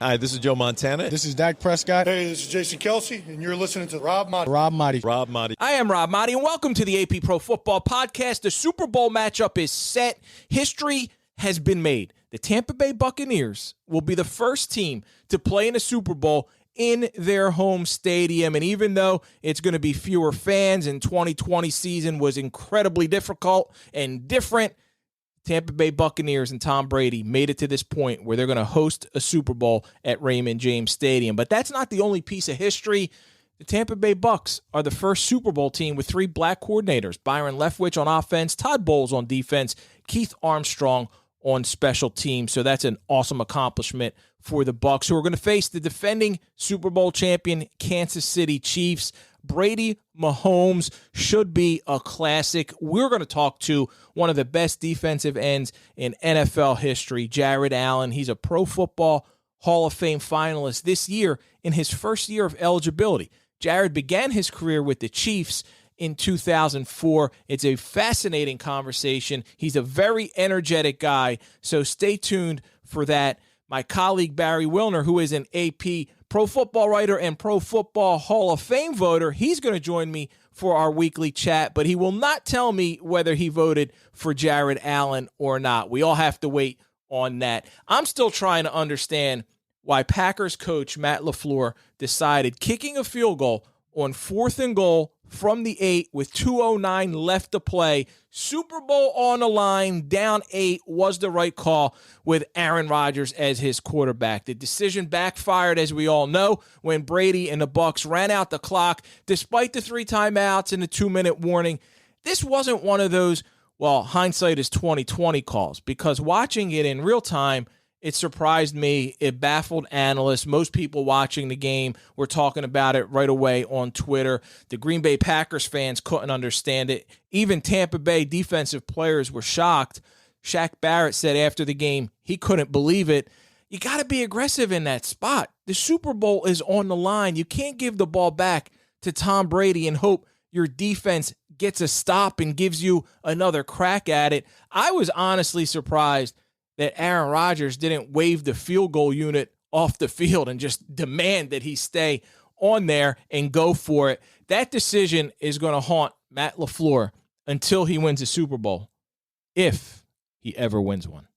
Hi, this is Joe Montana. This is Dak Prescott. Hey, this is Jason Kelsey, and you're listening to Rob Maaddi. Rob Maaddi. Rob Maaddi. I am Rob Maaddi, and welcome to the AP Pro Football Podcast. The Super Bowl matchup is set. History has been made. The Tampa Bay Buccaneers will be the first team to play in a Super Bowl in their home stadium. And even though it's going to be fewer fans and 2020 season was incredibly difficult and different, Tampa Bay Buccaneers and Tom Brady made it to this point where they're going to host a Super Bowl at Raymond James Stadium. But that's not the only piece of history. The Tampa Bay Bucs are the first Super Bowl team with 3 black coordinators: Byron Leftwich on offense, Todd Bowles on defense, Keith Armstrong on special teams. So that's an awesome accomplishment for the Bucs, who are going to face the defending Super Bowl champion Kansas City Chiefs. Brady Mahomes should be a classic. We're going to talk to one of the best defensive ends in NFL history, Jared Allen. He's a Pro Football Hall of Fame finalist this year in his first year of eligibility. Jared began his career with the Chiefs in 2004. It's a fascinating conversation. He's a very energetic guy, so stay tuned for that. My colleague Barry Wilner, who is an AP Pro Football writer and Pro Football Hall of Fame voter, he's going to join me for our weekly chat, but he will not tell me whether he voted for Jared Allen or not. We all have to wait on that. I'm still trying to understand why Packers coach Matt LaFleur decided kicking a field goal on 4th and goal from the 8 with 2:09 left to play, Super Bowl on the line, down 8, was the right call with Aaron Rodgers as his quarterback. The decision backfired, as we all know, when Brady and the Bucs ran out the clock despite the 3 timeouts and the 2-minute warning. This wasn't one of those, well, hindsight is 2020 calls, because watching it in real time, it surprised me. It baffled analysts. Most people watching the game were talking about it right away on Twitter. The Green Bay Packers fans couldn't understand it. Even Tampa Bay defensive players were shocked. Shaq Barrett said after the game he couldn't believe it. You got to be aggressive in that spot. The Super Bowl is on the line. You can't give the ball back to Tom Brady and hope your defense gets a stop and gives you another crack at it. I was honestly surprised that Aaron Rodgers didn't wave the field goal unit off the field and just demand that he stay on there and go for it. That decision is going to haunt Matt LaFleur until he wins a Super Bowl, if he ever wins one.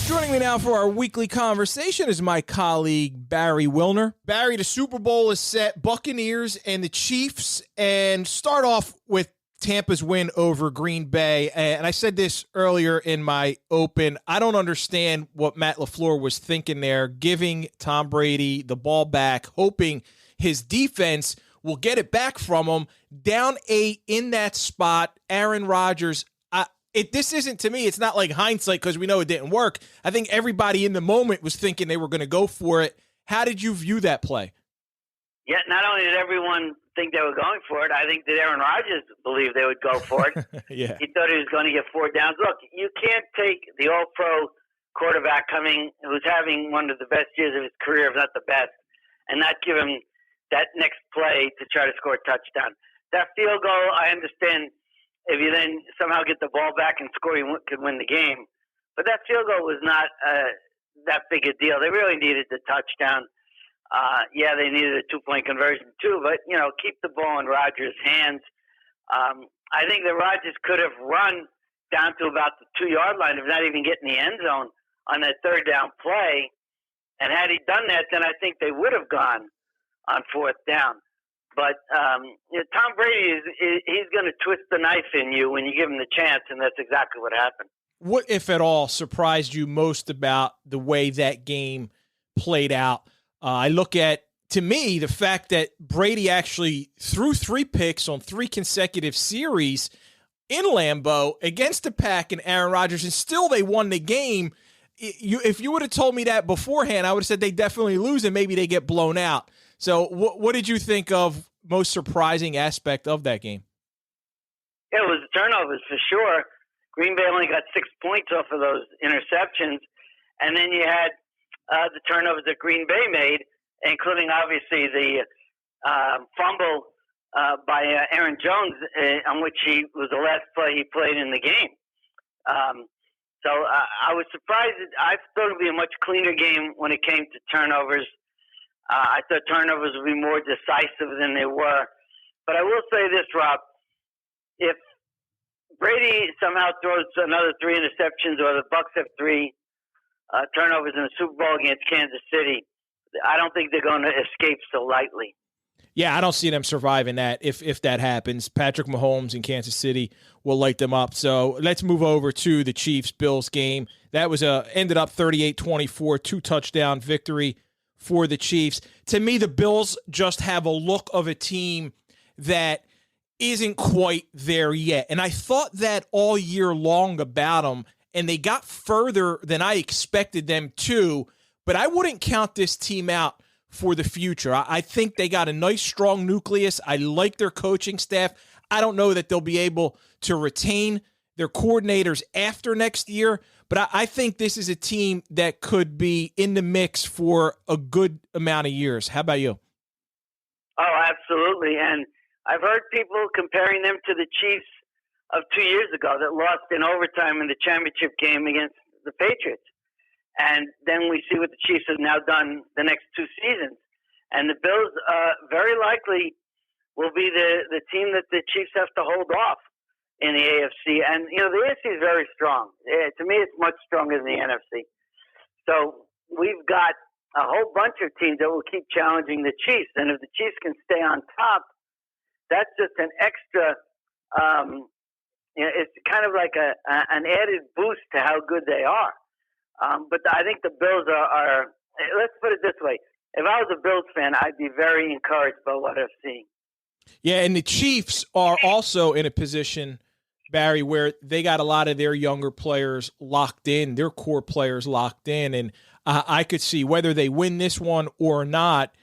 Joining me now for our weekly conversation is my colleague Barry Wilner. Barry, the Super Bowl is set, Buccaneers and the Chiefs, and start off with Tampa's win over Green Bay. And I said this earlier in my open, I don't understand what Matt LaFleur was thinking there, giving Tom Brady the ball back, hoping his defense will get it back from him. Down 8 in that spot, Aaron Rodgers. This isn't, to me, it's not like hindsight because we know it didn't work. I think everybody in the moment was thinking they were going to go for it. How did you view that play? Yeah, not only did everyone think they were going for it, I think that Aaron Rodgers believed they would go for it. Yeah. He thought he was going to get 4 downs. Look, you can't take the all-pro quarterback who's having one of the best years of his career, if not the best, and not give him that next play to try to score a touchdown. That field goal, I understand. If you then somehow get the ball back and score, you could win the game. But that field goal was not that big a deal. They really needed the touchdown. Yeah, they needed a 2-point conversion too, but, keep the ball in Rodgers' hands. I think that Rodgers could have run down to about the 2-yard line, if not even get in the end zone on that 3rd down play. And had he done that, then I think they would have gone on 4th down. But Tom Brady, he's going to twist the knife in you when you give him the chance, and that's exactly what happened. What, if at all, surprised you most about the way that game played out? I look at, to me, the fact that Brady actually threw 3 picks on 3 consecutive series in Lambeau against the Pack and Aaron Rodgers, and still they won the game. If you would have told me that beforehand, I would have said they definitely lose and maybe they get blown out. So what did you think of most surprising aspect of that game? It was the turnovers for sure. Green Bay only got 6 points off of those interceptions. And then you had the turnovers that Green Bay made, including obviously the fumble by Aaron Jones, on which he was the last play he played in the game. So I was surprised. I thought it would be a much cleaner game when it came to turnovers. I thought turnovers would be more decisive than they were. But I will say this, Rob. If Brady somehow throws another 3 interceptions or the Bucs have 3 turnovers in the Super Bowl against Kansas City, I don't think they're going to escape so lightly. Yeah, I don't see them surviving that if that happens. Patrick Mahomes in Kansas City will light them up. So let's move over to the Chiefs-Bills game. That was ended up 38-24, 2-touchdown victory for the Chiefs. To me, the Bills just have a look of a team that isn't quite there yet. And I thought that all year long about them, and they got further than I expected them to, but I wouldn't count this team out for the future. I think they got a nice, strong nucleus. I like their coaching staff. I don't know that they'll be able to retain their coordinators after next year, but I think this is a team that could be in the mix for a good amount of years. How about you? Oh, absolutely. And I've heard people comparing them to the Chiefs of 2 years ago that lost in overtime in the championship game against the Patriots. And then we see what the Chiefs have now done the next 2 seasons. And the Bills very likely will be the team that the Chiefs have to hold off in the AFC. And, the AFC is very strong. To me, it's much stronger than the NFC. So we've got a whole bunch of teams that will keep challenging the Chiefs. And if the Chiefs can stay on top, that's just an extra it's kind of like an added boost to how good they are. But I think the Bills are, let's put it this way. If I was a Bills fan, I'd be very encouraged by what I've seen. Yeah, and the Chiefs are also in a position, Barry, where they got a lot of their younger players locked in, their core players locked in. And I could see whether they win this one or not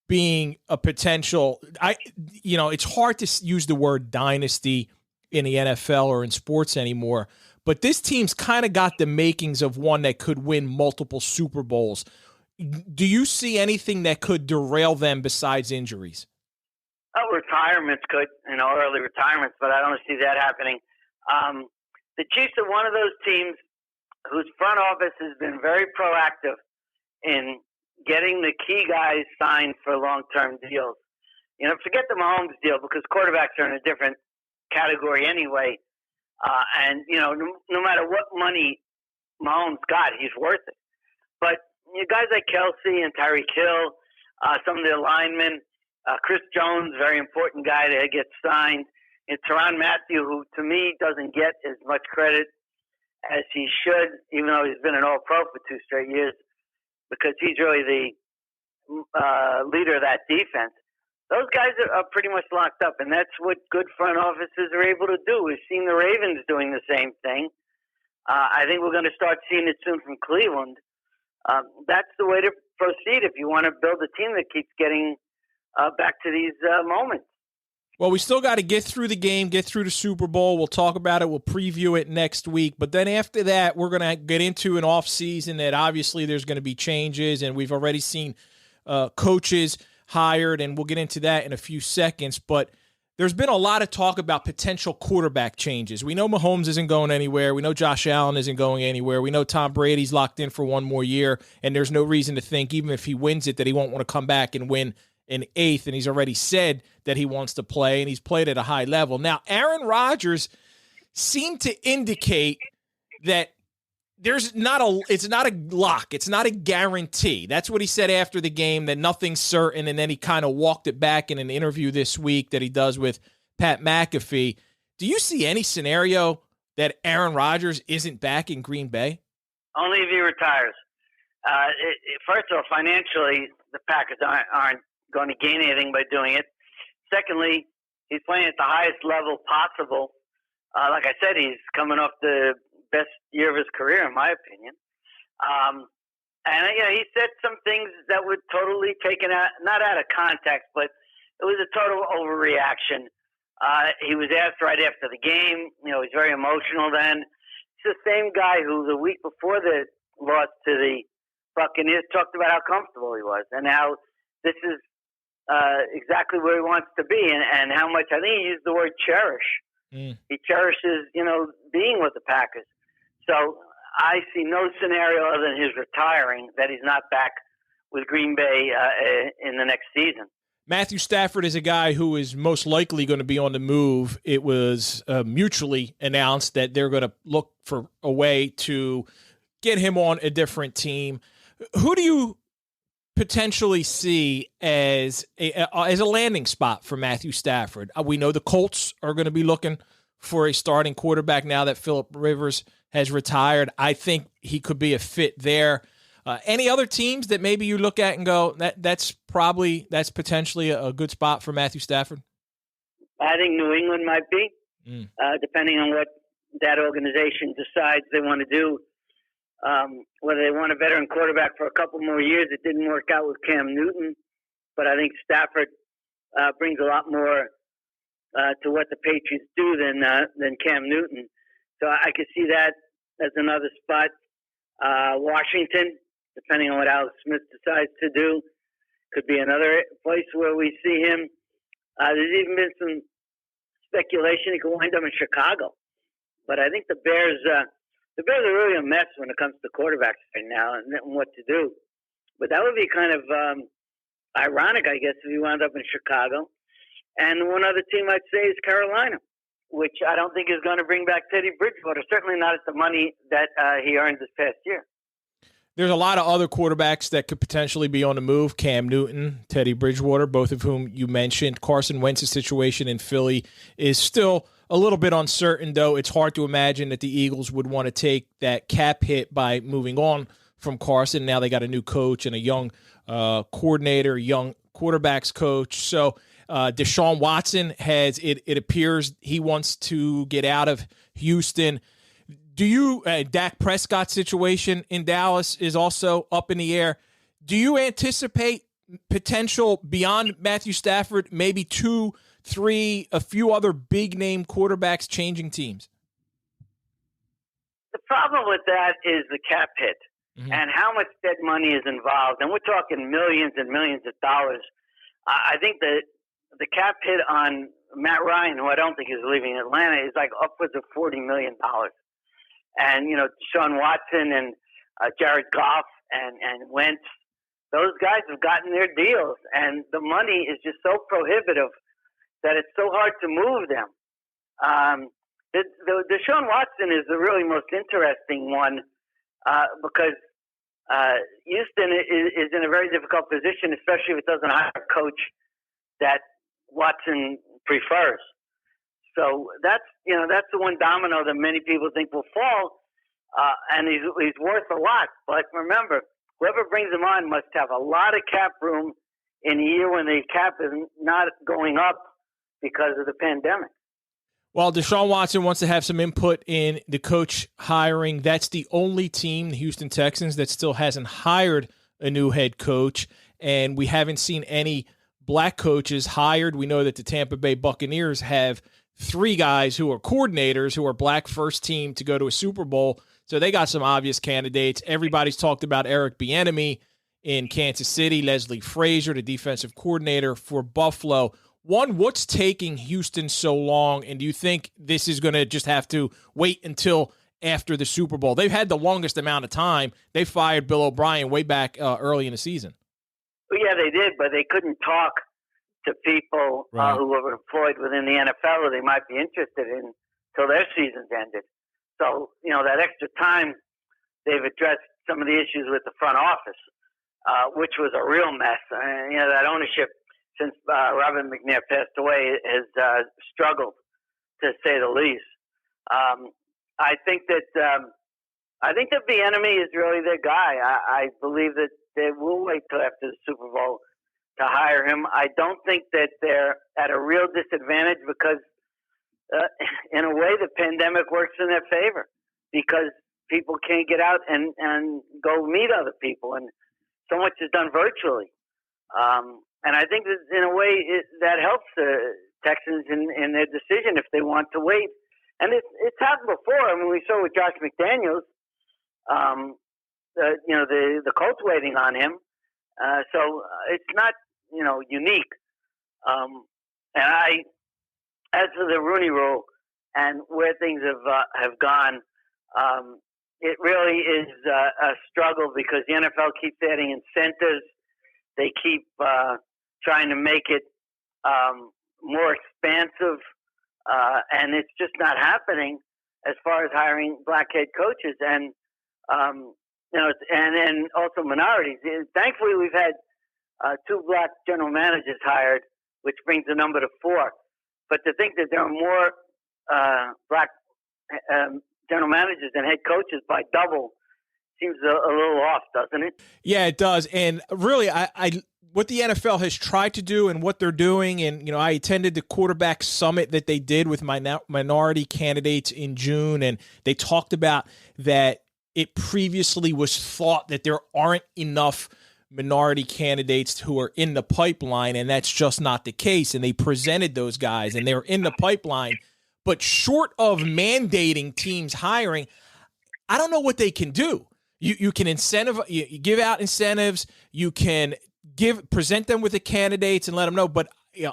being a potential. It's hard to use the word dynasty in the NFL or in sports anymore. But this team's kind of got the makings of one that could win multiple Super Bowls. Do you see anything that could derail them besides injuries? Oh, retirements could, early retirements, but I don't see that happening. The Chiefs are one of those teams whose front office has been very proactive in getting the key guys signed for long-term deals. Forget the Mahomes deal because quarterbacks are in a different category anyway. And no matter what money Mahomes got, he's worth it. But guys like Kelsey and Tyreek Hill, some of the linemen, Chris Jones, very important guy that gets signed, and Tyrann Mathieu, who to me doesn't get as much credit as he should, even though he's been an All-Pro for 2 straight years, because he's really the leader of that defense. Those guys are pretty much locked up, and that's what good front offices are able to do. We've seen the Ravens doing the same thing. I think we're going to start seeing it soon from Cleveland. That's the way to proceed if you want to build a team that keeps getting back to these moments. Well, we still got to get through the game, get through the Super Bowl. We'll talk about it. We'll preview it next week. But then after that, we're going to get into an offseason that obviously there's going to be changes, and we've already seen coaches hired, and we'll get into that in a few seconds. But there's been a lot of talk about potential quarterback changes. We know Mahomes isn't going anywhere. We know Josh Allen isn't going anywhere. We know Tom Brady's locked in for 1 more year, and there's no reason to think, even if he wins it, that he won't want to come back and win an 8th, and he's already said that he wants to play, and he's played at a high level. Now, Aaron Rodgers seemed to indicate that it's not a lock. It's not a guarantee. That's what he said after the game, that nothing's certain, and then he kind of walked it back in an interview this week that he does with Pat McAfee. Do you see any scenario that Aaron Rodgers isn't back in Green Bay? Only if he retires. First of all, financially, the Packers aren't going to gain anything by doing it. Secondly, he's playing at the highest level possible. Like I said, he's coming off the best year of his career, in my opinion. And he said some things that were totally taken out, not out of context, but it was a total overreaction. He was asked right after the game. He's very emotional then. It's the same guy who the week before the loss to the Buccaneers talked about how comfortable he was and how this is exactly where he wants to be and how much. I think he used the word cherish. He cherishes, being with the Packers. So I see no scenario other than his retiring that he's not back with Green Bay in the next season. Matthew Stafford is a guy who is most likely going to be on the move. It was mutually announced that they're going to look for a way to get him on a different team. Who do you potentially see as a landing spot for Matthew Stafford? We know the Colts are going to be looking for a starting quarterback now that Phillip Rivers has retired. I think he could be a fit there. Any other teams that maybe you look at and go, that's potentially a good spot for Matthew Stafford? I think New England might be, depending on what that organization decides they want to do. Whether they want a veteran quarterback for a couple more years. It didn't work out with Cam Newton, but I think Stafford brings a lot more to what the Patriots do than Cam Newton. So I could see that as another spot. Washington, depending on what Alex Smith decides to do, could be another place where we see him. There's even been some speculation he could wind up in Chicago. But I think the Bears are really a mess when it comes to quarterbacks right now and what to do. But that would be kind of ironic, I guess, if he wound up in Chicago. And one other team I'd say is Carolina, which I don't think is going to bring back Teddy Bridgewater, certainly not at the money that he earned this past year. There's a lot of other quarterbacks that could potentially be on the move. Cam Newton, Teddy Bridgewater, both of whom you mentioned. Carson Wentz's situation in Philly is still a little bit uncertain, though. It's hard to imagine that the Eagles would want to take that cap hit by moving on from Carson. Now they got a new coach and a young coordinator, young quarterbacks coach. So Deshaun Watson it appears he wants to get out of Houston. Do you Dak Prescott's situation in Dallas is also up in the air. Do you anticipate potential beyond Matthew Stafford, maybe 2, 3, a few other big name quarterbacks changing teams? The problem with that is the cap hit and how much dead money is involved. And we're talking millions and millions of dollars. I think that the cap hit on Matt Ryan, who I don't think is leaving Atlanta, is like upwards of $40 million. And, Deshaun Watson and Jared Goff and Wentz, those guys have gotten their deals. And the money is just so prohibitive that it's so hard to move them. Deshaun Watson is the really most interesting one because Houston is in a very difficult position, especially if it doesn't hire a coach that Watson prefers. So that's the one domino that many people think will fall, and he's worth a lot. But remember, whoever brings him on must have a lot of cap room in a year when the cap is not going up because of the pandemic. Well, Deshaun Watson wants to have some input in the coach hiring. That's the only team, the Houston Texans, that still hasn't hired a new head coach, and we haven't seen any black coaches hired. We know that the Tampa Bay Buccaneers have 3 guys who are coordinators who are black first team to go to a Super Bowl. So they got some obvious candidates. Everybody's talked about Eric Bieniemy in Kansas City, Leslie Frazier, the defensive coordinator for Buffalo. One, what's taking Houston so long, and do you think this is going to just have to wait until after the Super Bowl? They've had the longest amount of time. They fired Bill OBrien way back early in the season. Well, yeah, they did, but they couldn't talk to people who were employed within the NFL who they might be interested in until their seasons ended. So, that extra time, they've addressed some of the issues with the front office, which was a real mess. That ownership, since Robert McNair passed away, has struggled, to say the least. I think that Bieniemy is really their guy. I believe that they will wait till after the Super Bowl to hire him. I don't think that they're at a real disadvantage because, in a way, the pandemic works in their favor because people can't get out and go meet other people, and so much is done virtually. And I think that in a way that helps the Texans in their decision if they want to wait. And it's happened before. I mean, we saw with Josh McDaniels, the Colts waiting on him. So it's not, unique. And as for the Rooney Rule and where things have gone, it really is a struggle because the NFL keeps adding incentives. They keep trying to make it more expansive, and it's just not happening as far as hiring black head coaches and and then also minorities. Thankfully, we've had 2 black general managers hired, which brings the number to 4. But to think that there are more black general managers and head coaches by double seems a little off, doesn't it? Yeah, it does. And really, I what the NFL has tried to do and what they're doing, and I attended the quarterback summit that they did with minority candidates in June, and they talked about that it previously was thought that there aren't enough minority candidates who are in the pipeline, and that's just not the case. And they presented those guys, and they're in the pipeline. But short of mandating teams hiring, I don't know what they can do. You can you give out incentives, you can present them with the candidates and let them know, but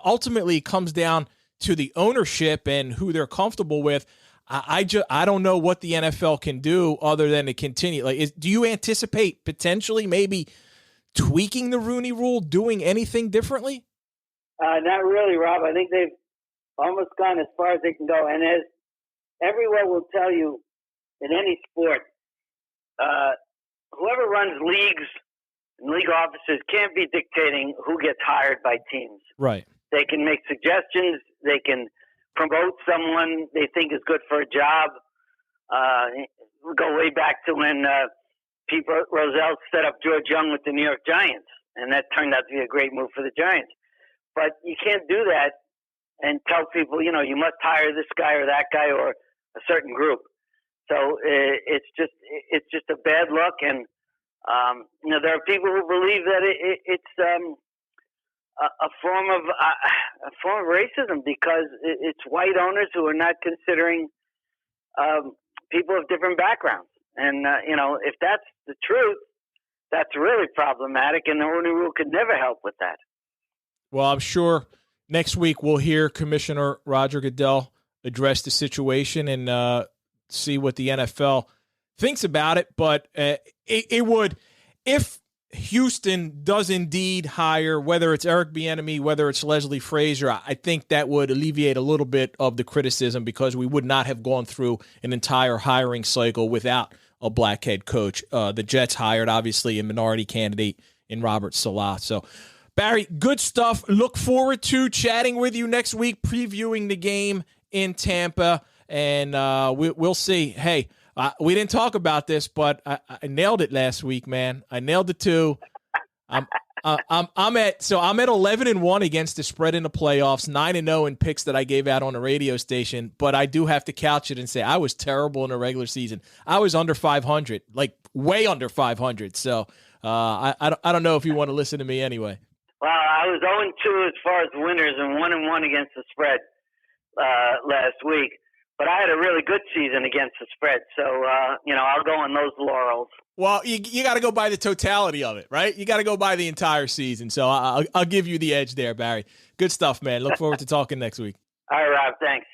ultimately it comes down to the ownership and who they're comfortable with. I don't know what the NFL can do other than to continue. Do you anticipate potentially maybe tweaking the Rooney Rule, doing anything differently? Not really, Rob. I think they've almost gone as far as they can go. And as everyone will tell you in any sport, whoever runs leagues and league offices can't be dictating who gets hired by teams. Right. They can make suggestions. They can promote someone they think is good for a job. Go way back to when Pete Rozelle set up George Young with the New York Giants, and that turned out to be a great move for the Giants. But you can't do that and tell people, you must hire this guy or that guy or a certain group. So it's just a bad look, and there are people who believe that it's a form of racism because it's white owners who are not considering people of different backgrounds. And if that's the truth, that's really problematic, and the Rooney Rule could never help with that. Well, I'm sure next week we'll hear Commissioner Roger Goodell address the situation and see what the NFL thinks about it. But it would, if Houston does indeed hire, whether it's Eric Bieniemy, whether it's Leslie Frazier, I think that would alleviate a little bit of the criticism because we would not have gone through an entire hiring cycle without a black head coach. The Jets hired, obviously, a minority candidate in Robert Saleh. So, Barry, good stuff. Look forward to chatting with you next week, previewing the game in Tampa, and we'll see. Hey, we didn't talk about this, but I nailed it last week, man. I nailed it too. I'm at 11-1 against the spread in the playoffs, 9-0 in picks that I gave out on the radio station. But I do have to couch it and say I was terrible in the regular season. I was under 500, like way under 500. So I don't know if you want to listen to me anyway. Well, I was 0-2 as far as winners and 1-1 against the spread last week. But I had a really good season against the spread, so I'll go on those laurels. Well, you got to go by the totality of it, right? You got to go by the entire season. So I'll give you the edge there, Barry. Good stuff, man. Look forward to talking next week. All right, Rob. Thanks.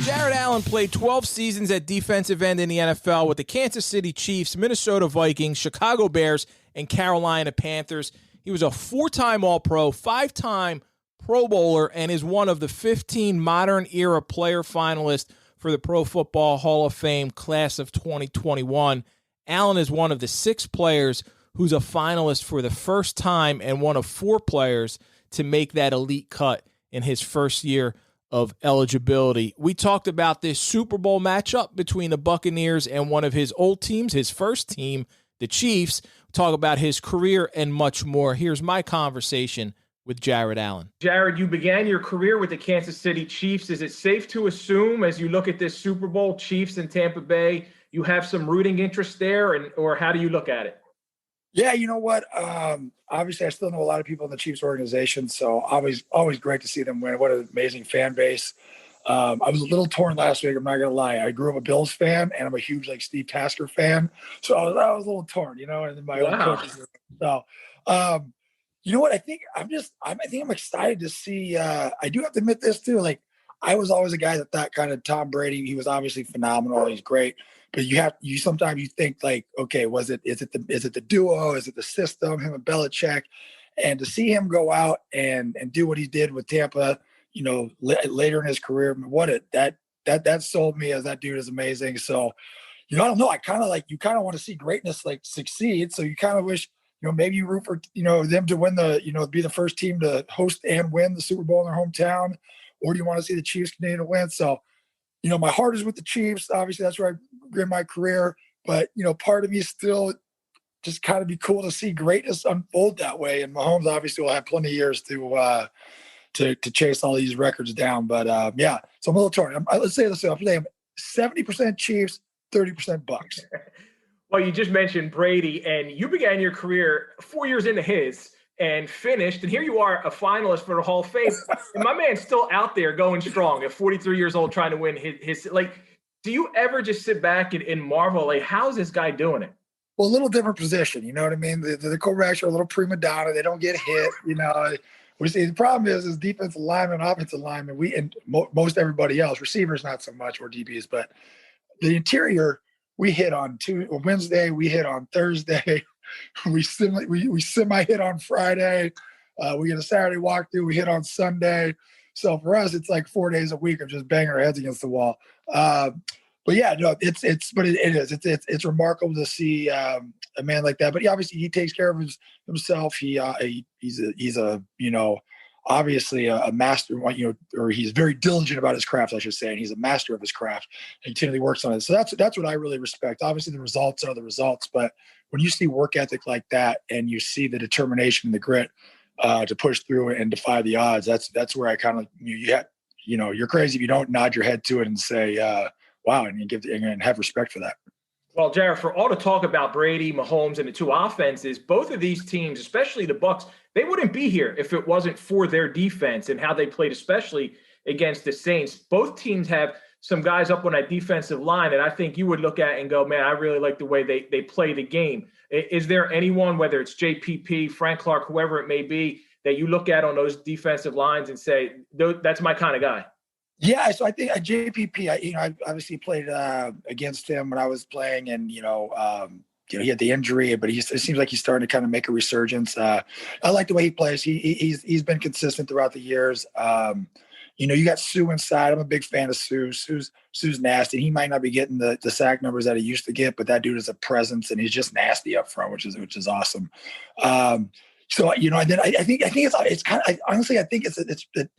Jared Allen played 12 seasons at defensive end in the NFL with the Kansas City Chiefs, Minnesota Vikings, Chicago Bears, and Carolina Panthers. He was a 4-time All-Pro, 5-time Pro Bowler, and is one of the 15 modern-era player finalists for the Pro Football Hall of Fame class of 2021. Allen is one of the 6 players who's a finalist for the first time and one of 4 players to make that elite cut in his first year of eligibility. We talked about this Super Bowl matchup between the Buccaneers and one of his old teams, his first team, the Chiefs. Talk about his career and much more. Here's my conversation with Jared Allen. Jared, you began your career with the Kansas City Chiefs. Is it safe to assume, as you look at this Super Bowl, Chiefs in Tampa Bay, you have some rooting interest there, or how do you look at it? Yeah, you know what? Obviously, I still know a lot of people in the Chiefs organization, so always great to see them win. What an amazing fan base. I was a little torn last week. I'm not gonna lie. I grew up a Bills fan, and I'm a huge Steve Tasker fan. So I was a little torn, And then my own coaches. So, you know what? I think I think I'm excited to see. I do have to admit this too. I was always a guy that thought kind of Tom Brady. He was obviously phenomenal. He's great, but you sometimes you think okay, is it the duo? Is it the system? Him and Belichick, and to see him go out and do what he did with Tampa, later in his career, that sold me as that dude is amazing. So, I don't know. I kind of you kind of want to see greatness succeed. So you kind of wish. Maybe you root for, them to win be the first team to host and win the Super Bowl in their hometown, or do you want to see the Chiefs continue to win? So, my heart is with the Chiefs. Obviously, that's where I began my career. But, part of me still just kind of be cool to see greatness unfold that way. And Mahomes obviously will have plenty of years to chase all these records down. But, yeah, so I'm a little torn. Let's say this. I'm 70% Chiefs, 30% Bucs. Well, you just mentioned Brady, and you began your career 4 years into his and finished. And here you are, a finalist for the Hall of Fame. And my man's still out there going strong at 43 years old, trying to win his do you ever just sit back and marvel, how's this guy doing it? Well, a little different position. You know what I mean? The quarterbacks are a little prima donna. They don't get hit. We see the problem is defensive lineman, offensive lineman, most everybody else, receivers, not so much, or DBs, but the interior, we hit on Wednesday. We hit on Thursday. We semi hit on Friday. We get a Saturday walkthrough. We hit on Sunday. So for us, it's 4 days a week of just banging our heads against the wall. But yeah, no, it's remarkable to see a man like that. But obviously he takes care of himself. He's obviously a master, or he's very diligent about his craft, I should say, and he's a master of his craft and continually works on it. So that's what I really respect. Obviously the results are the results, but when you see work ethic like that and you see the determination and the grit to push through and defy the odds, that's where I kind of, you're crazy if you don't nod your head to it and say, wow, and have respect for that. Well, Jared, for all the talk about Brady, Mahomes, and the two offenses, both of these teams, especially the Bucs, they wouldn't be here if it wasn't for their defense and how they played, especially against the Saints. Both teams have some guys up on that defensive line that I think you would look at and go, man, I really like the way they play the game. Is there anyone, whether it's JPP, Frank Clark, whoever it may be, that you look at on those defensive lines and say, that's my kind of guy? Yeah, so I think JPP, I obviously played against him when I was playing, and he had the injury, but it seems like he's starting to kind of make a resurgence. I like the way he plays. He's been consistent throughout the years. You got Sue inside. I'm a big fan of Sue. Sue's nasty. He might not be getting the sack numbers that he used to get, but that dude is a presence, and he's just nasty up front, which is awesome. So, and then I think it's kind of, honestly, I think it's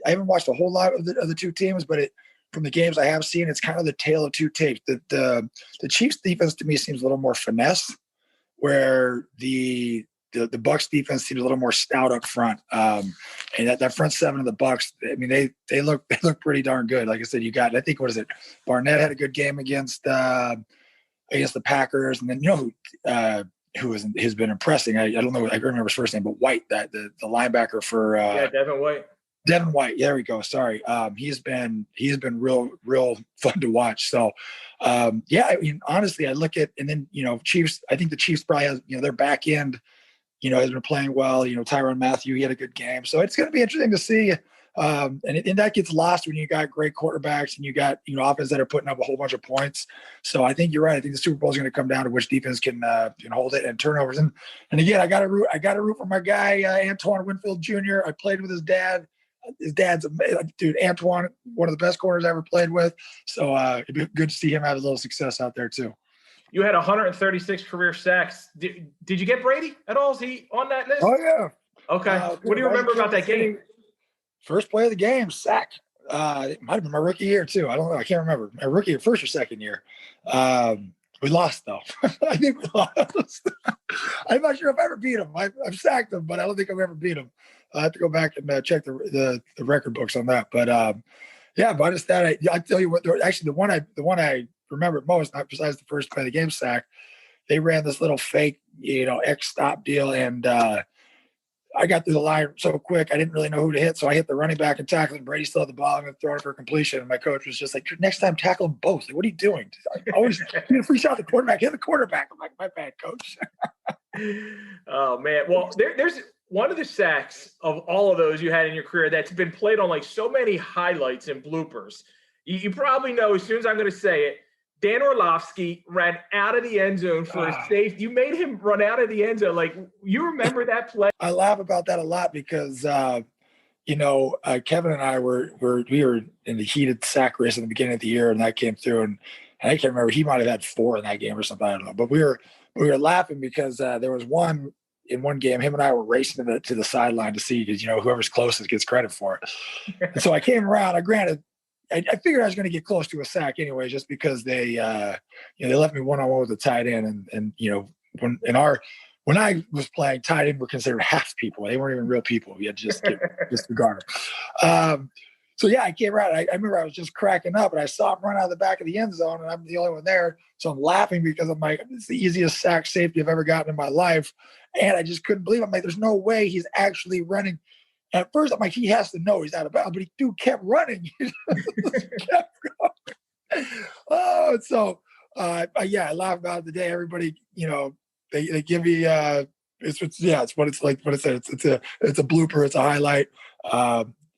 I haven't watched a whole lot of the two teams, but from the games I have seen, it's kind of the tale of two tapes. The Chiefs defense to me seems a little more finesse, where the Bucs defense seems a little more stout up front. And that front seven of the Bucs, I mean, they look pretty darn good. Like I said, I think, what is it? Barnett had a good game against the Packers, and then has been impressing. I don't know. I can't remember his first name, but White, that the linebacker for Devin White. Devin White. Yeah, there we go. Sorry. He's been real fun to watch. So, honestly, I look at, and then, Chiefs, I think the Chiefs probably has, their back end, has been playing well. Tyrann Mathieu, he had a good game. So it's going to be interesting to see. And that gets lost when you got great quarterbacks and you got, offense that are putting up a whole bunch of points. So I think you're right. I think the Super Bowl is going to come down to which defense can hold it, and turnovers. And again, I got to root for my guy, Antoine Winfield Jr. I played with his dad. His dad's dude, Antoine, one of the best corners I ever played with. So it'd be good to see him have a little success out there too. You had 136 career sacks. Did you get Brady at all? Is he on that list? Oh yeah. Okay. What do you remember about that game? First play of the game, sack. It might have been my rookie year too. I don't know. I can't remember. My rookie, first or second year. We lost though. I think we lost. I'm not sure if I ever beat him. I've sacked him, but I don't think I've ever beat him. I have to go back and check the record books on that. But minus that, I tell you what. Actually, the one I remember most, not besides the first play of the game sack, they ran this little fake, X stop deal, and I got through the line so quick, I didn't really know who to hit. So I hit the running back and tackle, and Brady still had the ball. I'm going to throw it for completion. And my coach was just like, next time, tackle them both. Like, what are you doing? I always free shot the quarterback, hit the quarterback. I'm like, my bad, coach. Oh, man. Well, there's one of the sacks of all of those you had in your career that's been played on like so many highlights and bloopers. You probably know as soon as I'm going to say it, Dan Orlovsky ran out of the end zone for a safe. You made him run out of the end zone. Like, you remember that play? I laugh about that a lot because, Kevin and I we were in the heated sack race at the beginning of the year, and that came through. And I can't remember, he might have had 4 in that game or something. I don't know. But we were laughing because there was one game, him and I were racing to the sideline to see, because, whoever's closest gets credit for it. And so I came around. I figured I was going to get close to a sack anyway, just because they left me one-on-one with the tight end. And when I was playing, tight end were considered half people. They weren't even real people. You had to just disregard them. So yeah, I came around. I remember I was just cracking up, and I saw him run out of the back of the end zone, and I'm the only one there. So I'm laughing because I'm like, it's the easiest sack safety I've ever gotten in my life. And I just couldn't believe it. I'm like, there's no way he's actually running. At first, I'm like, he has to know he's out of bounds, but he kept running. Kept going. I laugh about it today. Everybody, they give me it's what it's like. What it's it's a blooper. It's a highlight.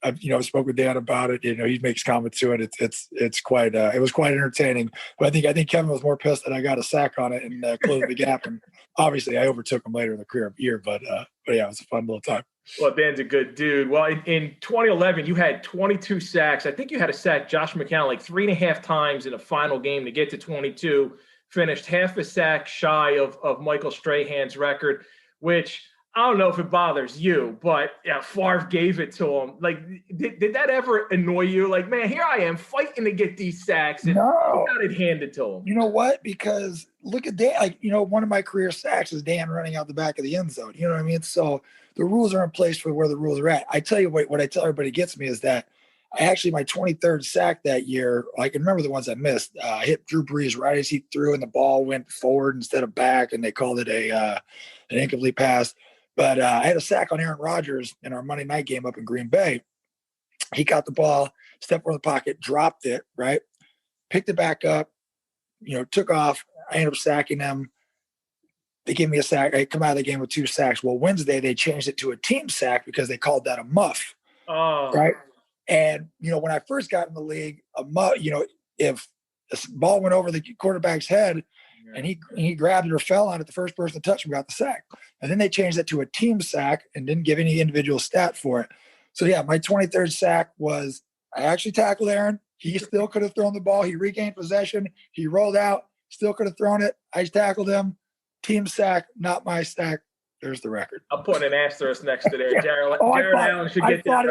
I've spoke with Dan about it. He makes comments to it. It's quite it was quite entertaining. But I think Kevin was more pissed that I got a sack on it and closed the gap. And obviously, I overtook him later in the career year. But yeah, it was a fun little time. Well, Dan's a good dude. Well, in 2011, you had 22 sacks. I think you had to sack Josh McCown like 3.5 times in a final game to get to 22. Finished half a sack shy of Michael Strahan's record, which I don't know if it bothers you, but yeah, Favre gave it to him. Like, did that ever annoy you? Like, man, here I am fighting to get these sacks, and no, got it handed to him. You know what? Because look at Dan. Like, one of my career sacks is Dan running out the back of the end zone. You know what I mean? So the rules are in place for where the rules are at. I tell you what I tell everybody gets me is that I actually, my 23rd sack that year, I can remember the ones I missed. I hit Drew Brees right as he threw, and the ball went forward instead of back, and they called it an incomplete pass. But I had a sack on Aaron Rodgers in our Monday night game up in Green Bay. He got the ball, stepped from the pocket, dropped it, right? Picked it back up, took off. I ended up sacking him. They gave me a sack. I come out of the game with 2 sacks. Well, Wednesday, they changed it to a team sack because they called that a muff. Oh. Right? And, when I first got in the league, a muff, if the ball went over the quarterback's head, and he grabbed it or fell on it, the first person to touch him got the sack. And then they changed that to a team sack and didn't give any individual stat for it. So, yeah, my 23rd sack was I actually tackled Aaron. He still could have thrown the ball. He regained possession. He rolled out, still could have thrown it. I tackled him. Team sack, not my sack. There's the record. I'm putting an asterisk next to there. Yeah. Jared Allen should get that. I fought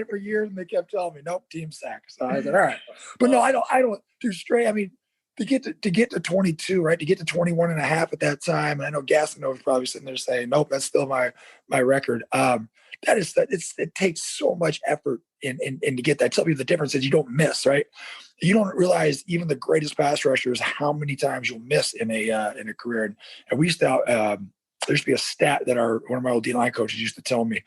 it for years, and they kept telling me, nope, team sack. So I said, all right. But no, I don't do straight. I mean, to get to 22, right? To get to 21 and a half at that time. And I know Gastineau was probably sitting there saying, nope, that's still my record. It takes so much effort in to get that. Tell you the difference is you don't miss, right? You don't realize even the greatest pass rushers, how many times you'll miss in a career. And we used to, there used to be a stat that one of my old D-line coaches used to tell me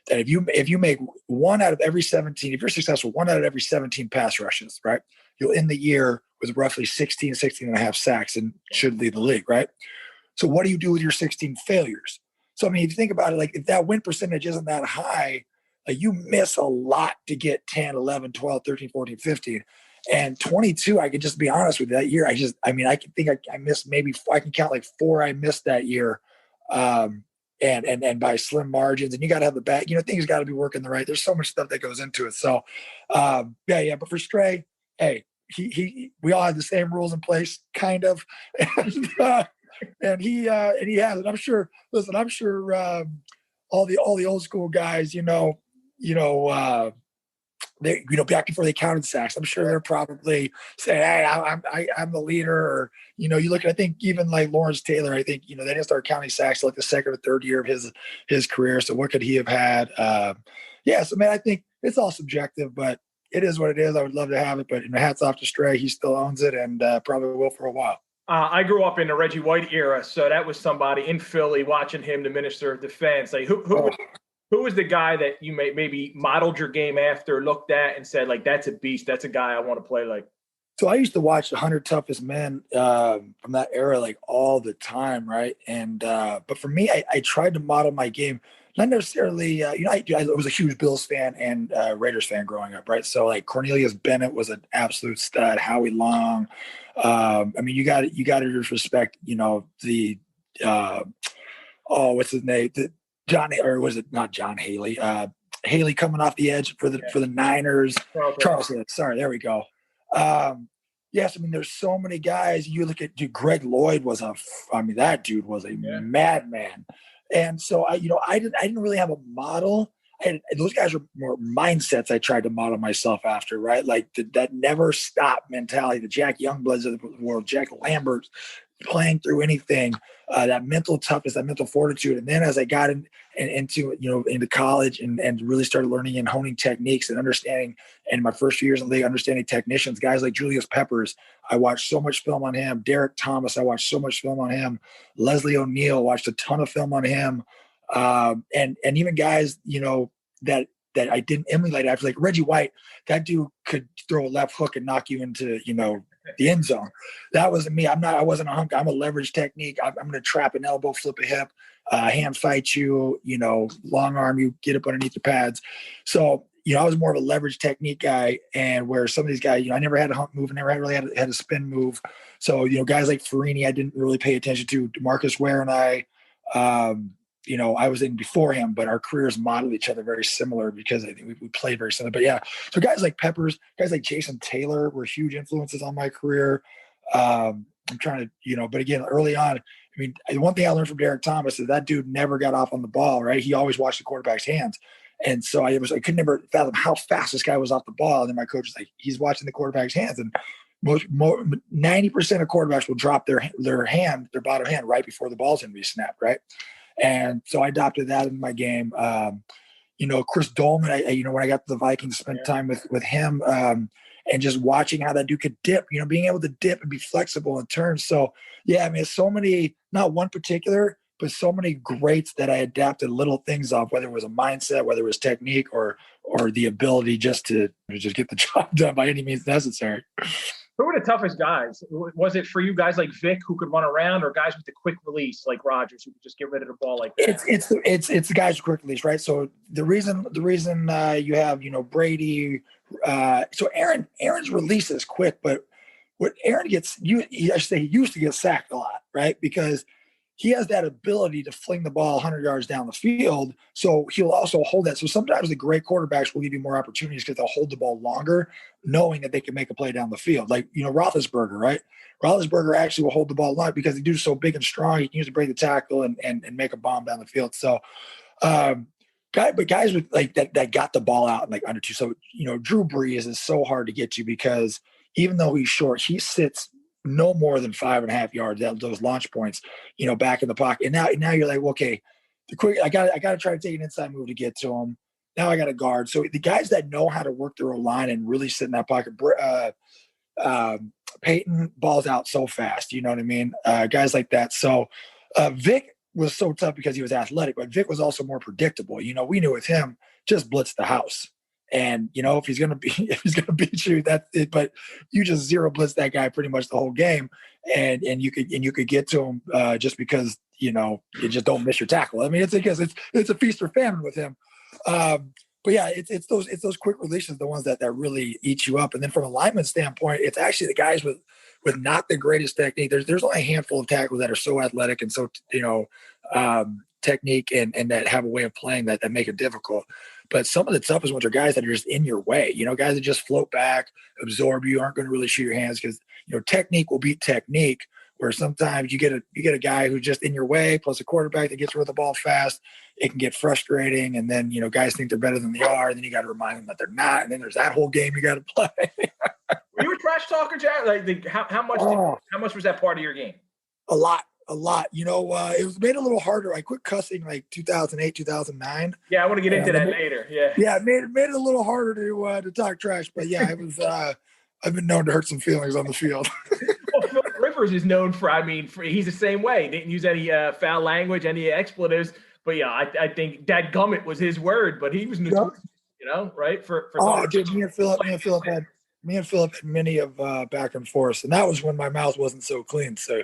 that if you make 1 out of every 17, if you're successful, 1 out of every 17 pass rushes, right? You'll end the year with roughly 16 and a half sacks and should lead the league, right? So what do you do with your 16 failures? So, I mean, if you think about it, like if that win percentage isn't that high, like you miss a lot to get 10, 11, 12, 13, 14, 15. And 22, I could just be honest with you, that year, I missed maybe, I can count like 4 I missed that year. And by slim margins, and you got to have the back, things got to be working the right. There's so much stuff that goes into it. So, but for Stray, hey, we all have the same rules in place, kind of, and he has it. I'm sure. Listen, I'm sure all the old school guys, they, back before they counted sacks, I'm sure they're probably saying, hey, I'm the leader. Or, you look at, I think even like Lawrence Taylor, I think, they didn't start counting sacks like the second or third year of his career. So what could he have had? So man, I think it's all subjective, but it is what it is. I would love to have it, but hats off to Stray. He still owns it and probably will for a while. I grew up in the Reggie White era, so that was somebody in Philly watching him, the minister of defense. Like who was the guy that you maybe modeled your game after, looked at, and said, like, that's a beast, that's a guy I want to play like? So I used to watch the 100 Toughest Men from that era, like, all the time, right? And but for me, I tried to model my game, not necessarily. I was a huge Bills fan and Raiders fan growing up, right? So like Cornelius Bennett was an absolute stud. Howie Long. I mean, you got to just respect, the what's his name? John, or was it not John Haley? Haley coming off the edge for the Niners. Charles Hill. Sorry, there we go. Yes, I mean, there's so many guys. You look at Greg Lloyd that dude was a madman. And so I didn't really have a model. Those guys were more mindsets I tried to model myself after, right? Like that never stop mentality, the Jack Youngbloods of the world, Jack Lambert's, playing through anything, that mental toughness, that mental fortitude. And then as I got into college and really started learning and honing techniques and understanding, and my first few years in the league, understanding technicians, guys like Julius Peppers, I watched so much film on him. Derek Thomas, I watched so much film on him. Leslie O'Neal, watched a ton of film on him. And even guys, that I didn't emulate after, like Reggie White. That dude could throw a left hook and knock you into, the end zone. That wasn't me. I wasn't a hunk. I'm a leverage technique. I'm going to trap an elbow, flip a hip, hand fight you, long arm you, get up underneath the pads. So, I was more of a leverage technique guy, and where some of these guys, I never had a hump move, I never really had a spin move. So, guys like Farini, I didn't really pay attention to. DeMarcus Ware and I was in before him, but our careers modeled each other very similar because I think we played very similar. But yeah, so guys like Peppers, guys like Jason Taylor were huge influences on my career. I'm trying to, but again, early on, I mean, the one thing I learned from Derek Thomas is that dude never got off on the ball, right? He always watched the quarterback's hands. And so I could never fathom how fast this guy was off the ball. And then my coach was like, he's watching the quarterback's hands. And 90% of quarterbacks will drop their bottom hand right before the ball's going to be snapped, right? And so I adopted that in my game. Chris Dolman, when I got to the Vikings, spent time with him and just watching how that dude could dip, being able to dip and be flexible in turns. So, yeah, I mean, so many, not one particular, but so many greats that I adapted little things off, whether it was a mindset, whether it was technique or the ability just to just get the job done by any means necessary. Who were the toughest guys? Was it for you guys like Vic, who could run around, or guys with the quick release like Rodgers, who could just get rid of the ball like that? It's the guys with quick release, right? So the reason you have Brady, so Aaron's release is quick, but what Aaron gets, he used to get sacked a lot, right? Because he has that ability to fling the ball 100 yards down the field. So he'll also hold that. So sometimes the great quarterbacks will give you more opportunities because they'll hold the ball longer, knowing that they can make a play down the field. Like, Roethlisberger, right? Roethlisberger actually will hold the ball a lot because the dude's so big and strong. He can usually break the tackle and make a bomb down the field. So, guys with like that got the ball out in like under two. So, Drew Brees is so hard to get to because even though he's short, he sits no more than 5.5 yards at those launch points, back in the pocket. And now you're like, well, okay, I got to try to take an inside move to get to him. Now I got a guard. So the guys that know how to work their own line and really sit in that pocket, Peyton balls out so fast, you know what I mean? Guys like that. So Vic was so tough because he was athletic, but Vic was also more predictable. We knew with him, just blitz the house. And if he's gonna beat you, that's it. But you just zero blitz that guy pretty much the whole game, and you could get to him just because you just don't miss your tackle. I mean, it's a feast or famine with him. But yeah, it's those quick releases, the ones that really eat you up. And then from a lineman standpoint, it's actually the guys with not the greatest technique. There's only a handful of tackles that are so athletic and so technique and that have a way of playing that make it difficult. But some of the toughest ones are guys that are just in your way, guys that just float back, absorb you, aren't going to really shoot your hands because, technique will beat technique, where sometimes you get a guy who's just in your way, plus a quarterback that gets rid of the ball fast. It can get frustrating. And then, guys think they're better than they are. And then you got to remind them that they're not. And then there's that whole game you got to play. Were you a trash talker, Jack? Like how much was that part of your game? A lot. It was made a little harder. I quit cussing like 2008, 2009. Yeah, I want to get into that later. Yeah. Yeah, it made it a little harder to talk trash. But yeah, it was. I've been known to hurt some feelings on the field. Well, Rivers is known for, he's the same way. Didn't use any foul language, any expletives. But yeah, I think dadgummit was his word, but he was notorious, right? Dude, me and Philip had many of back and forth, and that was when my mouth wasn't so clean. So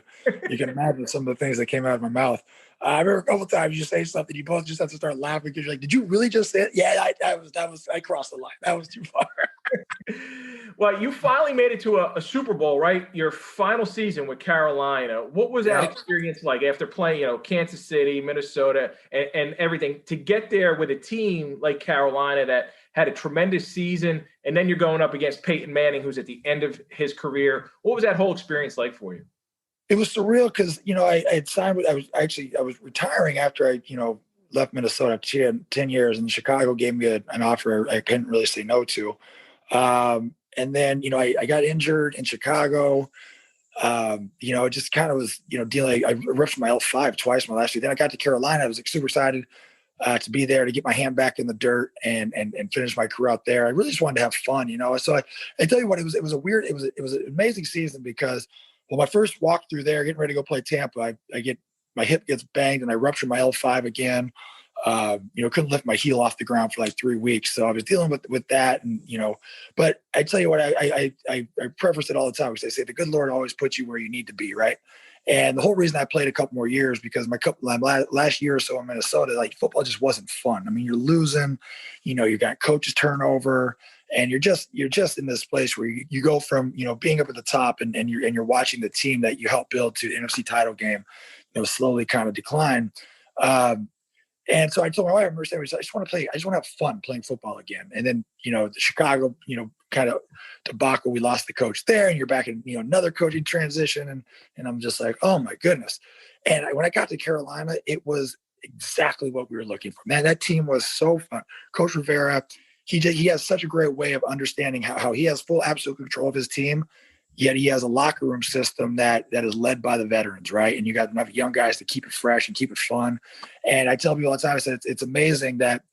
you can imagine some of the things that came out of my mouth. I remember a couple of times you say something, you both just have to start laughing because you're like, "Did you really just say it?" Yeah, I crossed the line. That was too far. Well, you finally made it to a Super Bowl, right? Your final season with Carolina. What was that experience like after playing, Kansas City, Minnesota, and everything, to get there with a team like Carolina that had a tremendous season, and then you're going up against Peyton Manning, who's at the end of his career. What was that whole experience like for you? It was surreal because, I had signed I was retiring after I, left Minnesota. 10 years, and Chicago gave me an offer I couldn't really say no to. And then, I got injured in Chicago. It just kind of was, dealing. I ruptured my L5 twice my last year. Then I got to Carolina. I was super excited to be there, to get my hand back in the dirt and finish my career out there. I really just wanted to have fun, So I tell you what, it was an amazing season because, well, my first walk through there, getting ready to go play Tampa, my hip gets banged and I ruptured my L5 again. Couldn't lift my heel off the ground for like 3 weeks. So I was dealing with that. And, but I tell you what, I preface it all the time because I say the good Lord always puts you where you need to be. Right. And the whole reason I played a couple more years because my last year or so in Minnesota, like football just wasn't fun. I mean, you're losing, you got coaches turnover, and you're just in this place where you go from, being up at the top and you're watching the team that you helped build to the NFC title game, slowly kind of decline. And so I told my wife, I just want to have fun playing football again. And then, the Chicago, kind of debacle, we lost the coach there, and you're back in, another coaching transition. And I'm just like, oh my goodness. And when I got to Carolina, it was exactly what we were looking for. Man, that team was so fun. Coach Rivera, he has such a great way of understanding how he has full absolute control of his team. Yet he has a locker room system that is led by the veterans, right? And you got enough young guys to keep it fresh and keep it fun. And I tell people all the time, I said, it's amazing that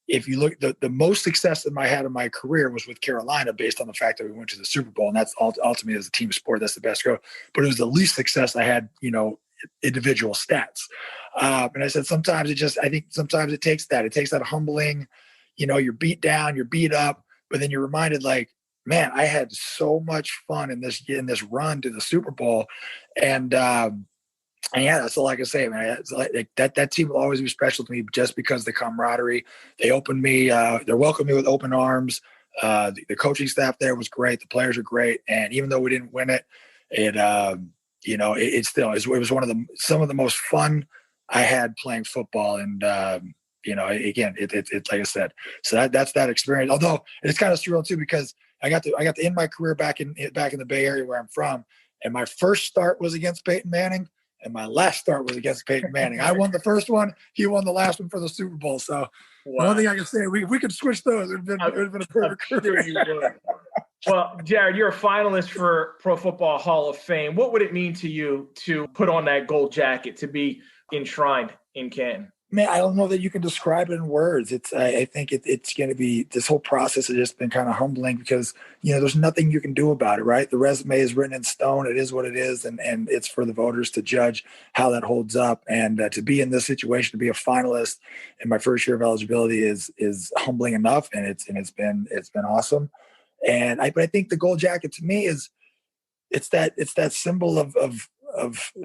if you look, the most success that I had in my career was with Carolina based on the fact that we went to the Super Bowl. And that's ultimately, as a team sport, that's the best go. But it was the least success I had, individual stats. And I said, sometimes sometimes it takes that. It takes that humbling, you're beat down, you're beat up, but then you're reminded, like, man, I had so much fun in this run to the Super Bowl. And yeah, that's all I can say, man. It's like that team will always be special to me just because of the camaraderie. They welcomed me with open arms. The coaching staff there was great. The players are great. And even though we didn't win it, it was some of the most fun I had playing football. And, again, it's like I said, so that's that experience. Although it's kind of surreal too, because I got to end my career back in the Bay Area where I'm from, and my first start was against Peyton Manning, and my last start was against Peyton Manning. I won the first one, he won the last one for the Super Bowl. So One thing I can say, we could switch those. It would have been a perfect career. Well, Jared, you're a finalist for Pro Football Hall of Fame. What would it mean to you to put on that gold jacket, to be enshrined in Canton? Man, I don't know that you can describe it in words. I think it's going to be, this whole process has just been kind of humbling because, there's nothing you can do about it, right? The resume is written in stone. It is what it is. And it's for the voters to judge how that holds up. And to be in this situation, to be a finalist in my first year of eligibility is humbling enough. And it's been awesome. But I think the gold jacket to me it's that symbol of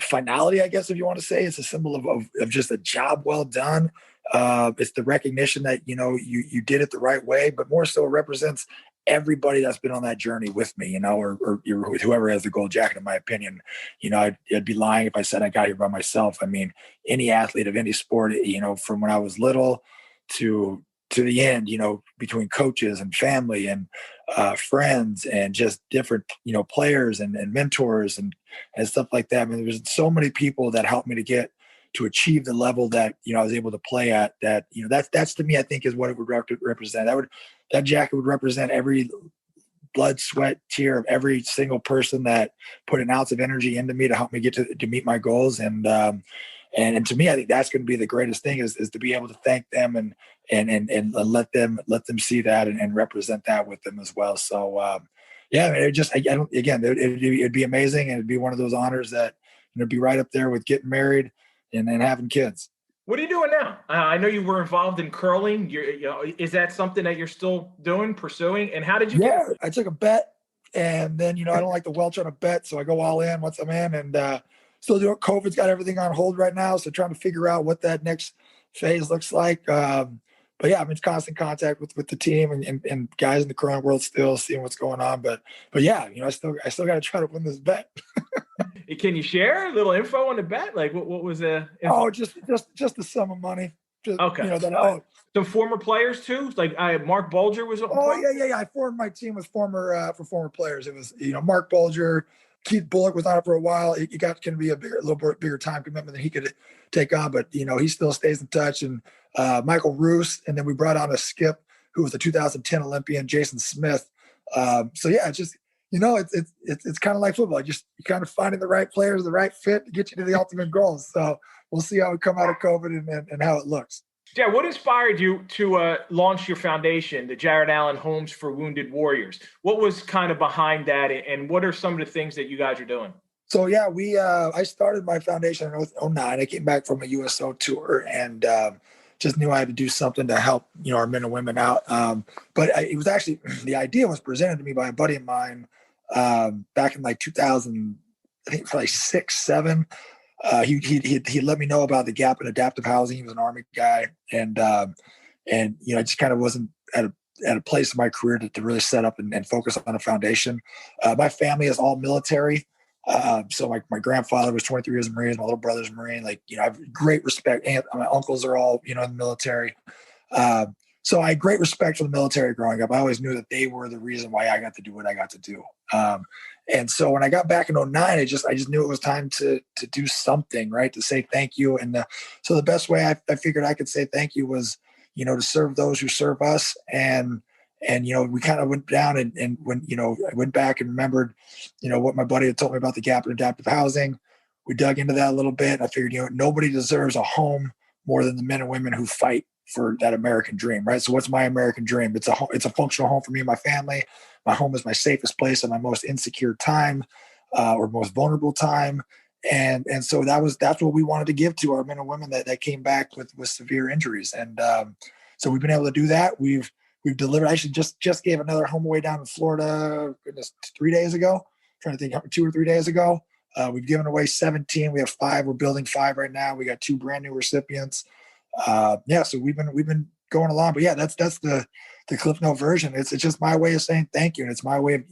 finality, I guess, if you want to say. It's a symbol of just a job well done. It's the recognition that, you did it the right way, but more so it represents everybody that's been on that journey with me, or with whoever has the gold jacket, in my opinion. I'd be lying if I said I got here by myself. I mean, any athlete of any sport, from when I was little to the end, between coaches and family and friends and just different, players and mentors and stuff like that. I mean, there's so many people that helped me to achieve the level that, I was able to play at. That, that's to me, I think, is what it would represent. That jacket would represent every blood, sweat, tear of every single person that put an ounce of energy into me to help me get to meet my goals. And to me, I think that's going to be the greatest thing is to be able to thank them and let them see that and represent that with them as well. So, yeah, it just, I don't, again, it'd be amazing. And it'd be one of those honors that, be right up there with getting married and having kids. What are you doing now? I know you were involved in curling. Is that something that you're still doing, pursuing? And how did you get it? I took a bet, and then, I don't like to welch on a bet, so I go all in once I'm in, and still doing. COVID's got everything on hold right now, so trying to figure out what that next phase looks like. But yeah, I'm in constant contact with the team and guys in the curling world, still seeing what's going on. But yeah, I still got to try to win this bet. Can you share a little info on the bet? Like what was the? Oh, just the sum of money. Just, okay. Some former players too. Like Mark Bulger was. Yeah. I formed my team with former players. It was Mark Bulger, Keith Bullock was on it for a while. It got going to be a little bigger time commitment than he could take on, but he still stays in touch. And Michael Roos, and then we brought on a skip who was the 2010 Olympian, Jason Smith. So yeah, it's just. It's kind of like football. You're kind of finding the right players, the right fit to get you to the ultimate goals. So we'll see how we come out of COVID and how it looks. Yeah, what inspired you to launch your foundation, the Jared Allen Homes for Wounded Warriors? What was kind of behind that, and what are some of the things that you guys are doing? So yeah, I started my foundation in 2009. I came back from a USO tour and just knew I had to do something to help our men and women out. But it was actually the idea was presented to me by a buddy of mine back in like 2000, I think for like 6, 7. He let me know about the gap in adaptive housing. He was an Army guy, and I just kind of wasn't at a place in my career to really set up and focus on a foundation. My family is all military. So my grandfather was 23 years in the Marines. My little brother's a Marine. I have great respect. And my uncles are all, in the military. So I had great respect for the military growing up. I always knew that they were the reason why I got to do what I got to do. And so when I got back in 2009, I just knew it was time to do something, right? To say thank you. And so the best way I figured I could say thank you was, to serve those who serve us. And we kind of went down and when, I went back and remembered, what my buddy had told me about the gap in adaptive housing. We dug into that a little bit. I figured, nobody deserves a home more than the men and women who fight for that American dream, right? So what's my American dream? It's a functional home for me and my family. My home is my safest place at my most insecure time or most vulnerable time. And so that's what we wanted to give to our men and women that came back with severe injuries. And so we've been able to do that. We've delivered. I actually just gave another home away down in Florida, 3 days ago. I'm trying to think, 2 or 3 days ago. We've given away 17. We have 5. We're building 5 right now. We got 2 brand new recipients. So we've been going along. But yeah, that's the Cliff Note version. It's just my way of saying thank you, and it's my way of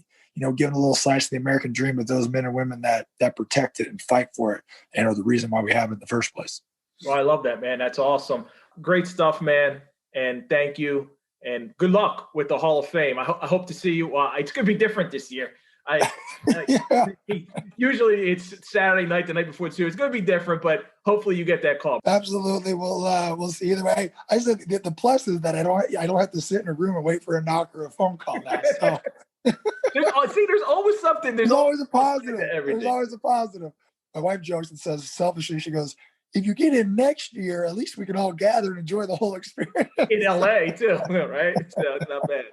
giving a little slice of the American dream of those men and women that protect it and fight for it and are the reason why we have it in the first place. Well, I love that, man. That's awesome. Great stuff, man. And thank you. And good luck with the Hall of Fame. I hope to see you. It's going to be different this year. Usually it's Saturday night, the night before too. It's going to be different, but hopefully you get that call. Absolutely. We'll see. Either way, I said the plus is that I don't have to sit in a room and wait for a knock or a phone call now. So there's always something. There's always a positive. There's always a positive. My wife jokes and says selfishly, she goes, if you get in next year, at least we can all gather and enjoy the whole experience. In LA too, right? So it's not bad.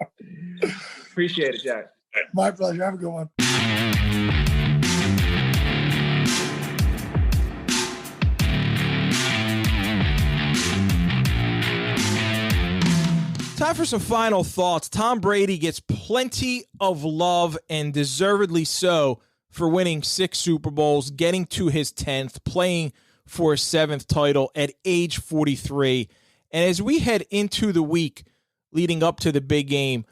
Appreciate it, Jack. My pleasure. Have a good one. Time for some final thoughts. Tom Brady gets plenty of love, and deservedly so, for winning 6 Super Bowls, getting to his 10th, playing for his 7th title at age 43. And as we head into the week leading up to the big game,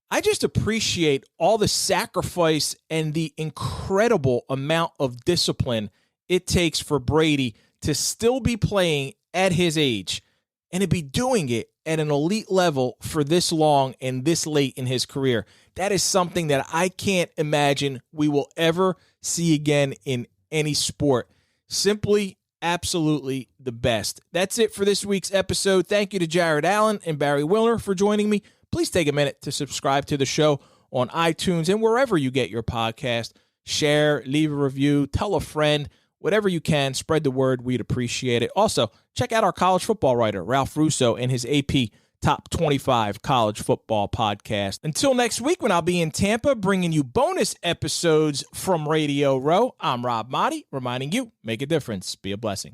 I just appreciate all the sacrifice and the incredible amount of discipline it takes for Brady to still be playing at his age and to be doing it at an elite level for this long and this late in his career. That is something that I can't imagine we will ever see again in any sport. Simply, absolutely the best. That's it for this week's episode. Thank you to Jared Allen and Barry Wilner for joining me. Please take a minute to subscribe to the show on iTunes and wherever you get your podcast. Share, leave a review, tell a friend, whatever you can. Spread the word. We'd appreciate it. Also, check out our college football writer, Ralph Russo, and his AP top 25 college football podcast. Until next week, when I'll be in Tampa bringing you bonus episodes from Radio Row, I'm Rob Maaddi, reminding you, make a difference, be a blessing.